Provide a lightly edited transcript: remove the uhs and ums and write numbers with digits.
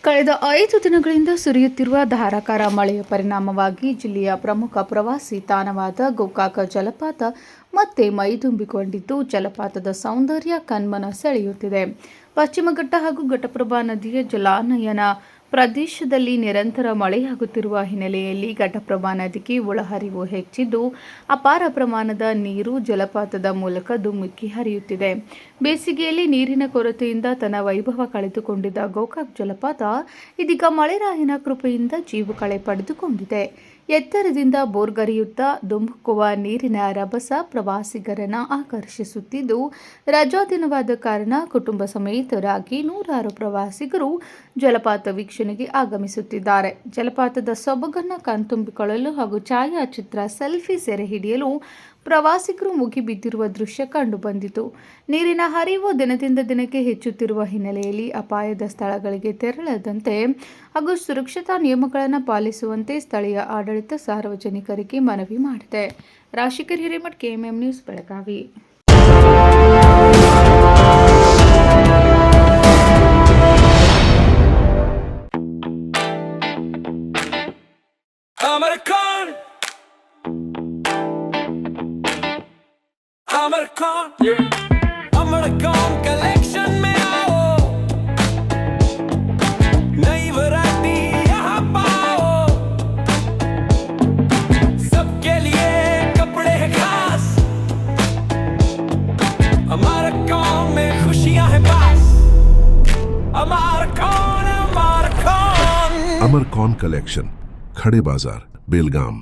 ಕಳೆದ 5 ದಿನಗಳಿಂದ ಸುರಿಯುತ್ತಿರುವ ಧಾರಾಕಾರ ಮಳೆಯ ಪರಿಣಾಮವಾಗಿ ಜಿಲ್ಲೆಯ ಪ್ರಮುಖ ಪ್ರವಾಸಿ ತಾಣವಾದ ಗೋಕಾಕ ಜಲಪಾತ ಮತ್ತೆ ಮೈದುಂಬಿಕೊಂಡಿದ್ದು, ಜಲಪಾತದ ಸೌಂದರ್ಯ ಕಣ್ಮನ ಸೆಳೆಯುತ್ತಿದೆ. ಪಶ್ಚಿಮ ಘಟ್ಟ ಹಾಗೂ ಘಟಪ್ರಭಾ ನದಿಯ ಜಲಾನಯನ ಪ್ರದೇಶದಲ್ಲಿ ನಿರಂತರ ಮಳೆಯಾಗುತ್ತಿರುವ ಹಿನ್ನೆಲೆಯಲ್ಲಿ ಘಟಪ್ರಭಾ ನದಿಗೆ ಒಳಹರಿವು ಹೆಚ್ಚಿದ್ದು, ಅಪಾರ ಪ್ರಮಾಣದ ನೀರು ಜಲಪಾತದ ಮೂಲಕ ಧುಮ್ಮಿಕ್ಕಿ ಹರಿಯುತ್ತಿದೆ. ಬೇಸಿಗೆಯಲ್ಲಿ ನೀರಿನ ಕೊರತೆಯಿಂದ ತನ್ನ ವೈಭವ ಕಳೆದುಕೊಂಡಿದ್ದ ಗೋಕಾಕ್ ಜಲಪಾತ ಇದೀಗ ಮಳೆರಾಯನ ಕೃಪೆಯಿಂದ ಜೀವಕಳೆ ಪಡೆದುಕೊಂಡಿದೆ. ಎತ್ತರದಿಂದ ಬೋರ್ಗರೆಯುತ್ತಾ ಧುಮುಕುವ ನೀರಿನ ರಭಸ ಪ್ರವಾಸಿಗರನ್ನ ಆಕರ್ಷಿಸುತ್ತಿದ್ದು, ರಜಾ ದಿನವಾದ ಕಾರಣ ಕುಟುಂಬ ಸಮೇತರಾಗಿ ನೂರಾರು ಪ್ರವಾಸಿಗರು ಜಲಪಾತ ವೀಕ್ಷಣೆಗೆ ಆಗಮಿಸುತ್ತಿದ್ದಾರೆ. ಜಲಪಾತದ ಸೊಬಗನ್ನು ಕಣ್ತುಂಬಿಕೊಳ್ಳಲು ಹಾಗೂ ಛಾಯಾಚಿತ್ರ ಸೆಲ್ಫಿ ಸೆರೆ ಹಿಡಿಯಲು ಪ್ರವಾಸಿಗರು ಮುಗಿಬಿದ್ದಿರುವ ದೃಶ್ಯ ಕಂಡುಬಂದಿತು. ನೀರಿನ ಹರಿವು ದಿನದಿಂದ ದಿನಕ್ಕೆ ಹೆಚ್ಚುತ್ತಿರುವ ಹಿನ್ನೆಲೆಯಲ್ಲಿ ಅಪಾಯದ ಸ್ಥಳಗಳಿಗೆ ತೆರಳದಂತೆ ಹಾಗೂ ಸುರಕ್ಷತಾ ನಿಯಮಗಳನ್ನು ಪಾಲಿಸುವಂತೆ ಸ್ಥಳೀಯ ಆಡಳಿತ ಸಾರ್ವಜನಿಕರಿಗೆ ಮನವಿ ಮಾಡಿದೆ. Rashikar Hiremath, KMM news, Belagavi. अमरकॉन कलेक्शन में आओ, नई वैरायटी यहाँ पाओ, सबके लिए कपड़े हैं खास, अमरकॉन में खुशियाँ हैं पास, अमरकॉन। अमरकॉन कलेक्शन, खड़े बाजार, बेलगाम।